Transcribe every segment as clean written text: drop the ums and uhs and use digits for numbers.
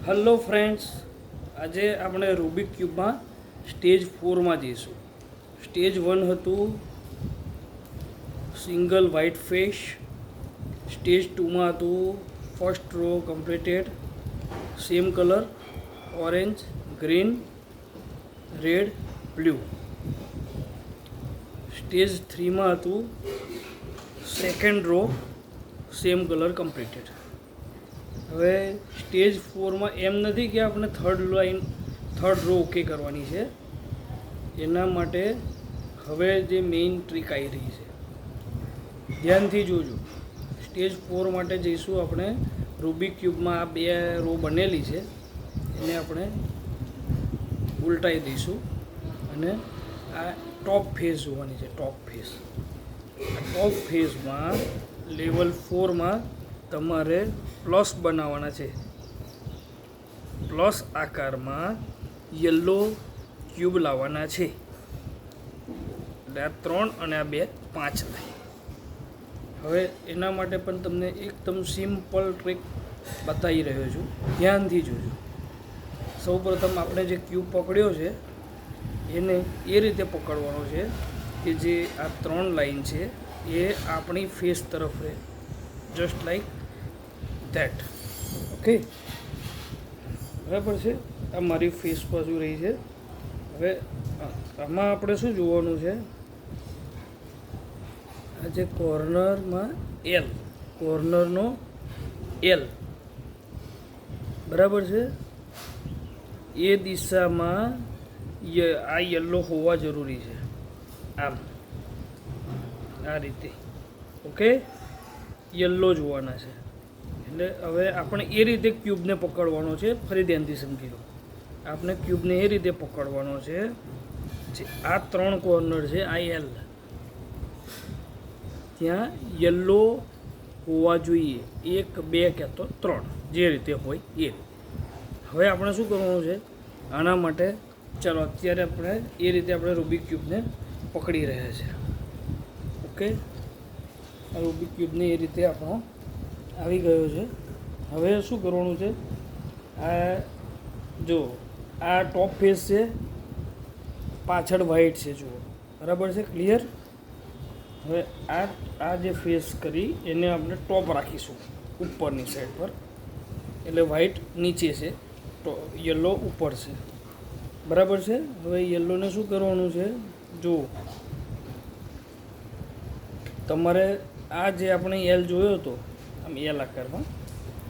Hello friends, આજે આપણે Rubik ક્યુબમાં stage 4માં જઈશું. સ્ટેજ 1 હતું સિંગલ વ્હાઇટ ફેસ. સ્ટેજ 2માં હતું first row completed, same colour orange, green, red, blue. Stage 3માં હતું second row same colour completed. હવે સ્ટેજ 4માં એમ નથી કે આપણે થર્ડ રો ઓકે કરવાની છે. એના માટે હવે જે મેઇન ટ્રીક આવી રહી છે, ધ્યાનથી જોજો. સ્ટેજ 4 માટે જઈશું આપણે રૂબિક ક્યુબમાં. આ 2 રો બનેલી છે એને આપણે ઉલટાવી દઈશું અને આ ટોપ ફેસ જોવાની છે. ટોપ ફેસમાં લેવલ 4માં તમારે પ્લસ બનાવવાના છે. પ્લસ આકારમાં યલો ક્યુબ લાવવાના છે. એટલે આ 3 અને આ 2 5 થાય. હવે એના માટે પણ તમને એકદમ સિમ્પલ ટ્રીક બતાવી રહ્યો છું, ધ્યાનથી જોજો. સૌપ્રથમ આપણે જે ક્યુબ પકડ્યો છે એને એ રીતે પકડવાનો છે કે જે આ 3 લાઈન છે એ આપણી ફેસ તરફ રહે, જસ્ટ લાઈક ધેટ. ઓકે, બરાબર છે. આ મારી ફેસ બાજુ રહી છે. હવે આમાં આપણે શું જોવાનું છે, આ જે કોર્નરમાં કોર્નરનો એલ બરાબર છે, એ દિશામાં આ યલો હોવા જરૂરી છે. આમ આ રીતે ઓકે, યલો જોવાના છે. એટલે હવે આપણે એ રીતે ક્યુબને પકડવાનો છે. ફરી ધ્યાનથી સમજી લો. આપણે ક્યુબને એ રીતે પકડવાનો છે જે આ 3 કોર્નર છે, આ એલ, ત્યાં યલો હોવા જોઈએ. 1 2 કે તો 3, જે રીતે હોય એ. હવે આપણે શું કરવાનું છે આના માટે? ચાલો અત્યારે આપણે એ રીતે આપણે રૂબિક ક્યુબને પકડી રહ્યા છે. ઓકે, રૂબિક ક્યુબને એ રીતે આપણો આવી ગયો છે. હવે શું કરવાનું છે, આ જો આ ટોપ ફેસ છે, પાછળ વ્હાઇટ છે, જુઓ બરાબર છે, ક્લિયર. હવે આ જે ફેસ કરી એને આપણે ટોપ રાખીશું ઉપરની સાઈડ પર, એટલે વ્હાઇટ નીચે છે, યલો ઉપર છે, બરાબર છે. હવે યલોને શું કરવાનું છે, જુઓ તમારે આ જે આપણે એલ જોયો હતો આમ એલ આકારમાં,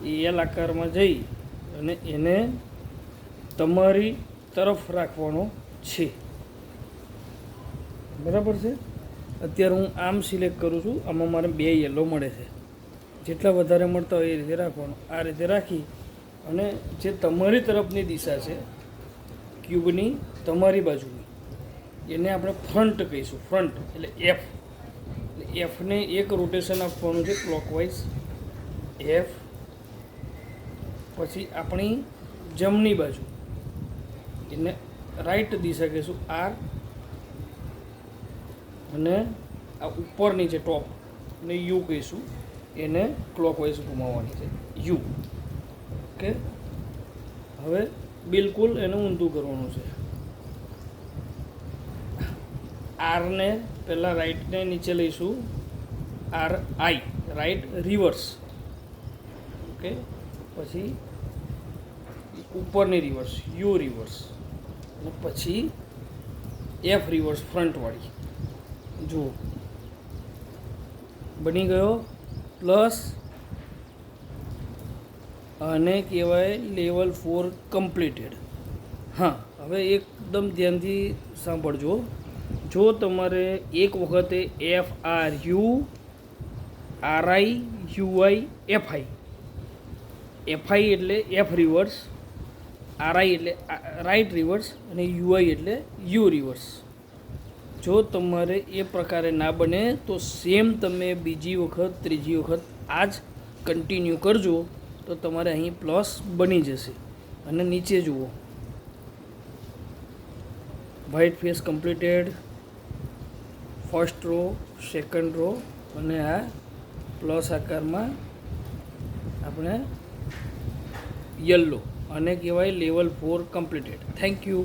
એ એલ આકારમાં જઈ અને એને તમારી તરફ રાખવાનો છે, બરાબર છે. અત્યારે હું આમ સિલેક્ટ કરું છું, આમાં મારે 2 યલો મળે છે. જેટલા વધારે મળતા હોય એ રીતે રાખવાનું. આ રીતે રાખી અને જે તમારી તરફની દિશા છે ક્યુબની, તમારી બાજુની, એને આપણે ફ્રન્ટ કહીશું. ફ્રન્ટ એટલે એફ. એફને એક રોટેશન આપવાનું છે ક્લોકવાઇઝ, એફ. પછી આપણી જમણી બાજુ એને રાઈટ દિશા કહીશું, આર. અને આ ઉપરની છે ટોપ ને યુ કહીશું, એને ક્લોકવાઇઝ ઘુમાવવાની છે, યુ. ઓકે, હવે બિલકુલ એને ઊંધું કરવાનું છે. આરને પહેલાં રાઈટને નીચે લઈશું, R I, right reverse. Okay, પછી ઉપરની રિવર્સ, યુ રિવર્સ, અને પછી એફ રિવર્સ, ફ્રન્ટવાળી. જુઓ બની ગયો. પ્લસ આને કહેવાય લેવલ 4 કમ્પ્લીટેડ. હા, હવે એકદમ ધ્યાનથી સાંભળજો. જો તમારે એક વખતે F R U, R I, UI, FI. FI એટલે એફ રિવર્સ, આરઆઈ એટલે રાઈટ રિવર્સ, અને યુઆઈ એટલે યુ રિવર્સ. જો તમારે એ પ્રકારે ના બને તો સેમ તમે બીજી વખત, ત્રીજી વખત આ જ કન્ટિન્યુ કરજો, તો તમારે અહીં પ્લસ બની જશે. અને નીચે જુઓ, white face completed, first row, second row, અને આ પ્લસ આકારમાં આપણે યલો આને કહેવાય લેવલ 4 કમ્પ્લીટેડ. Thank you.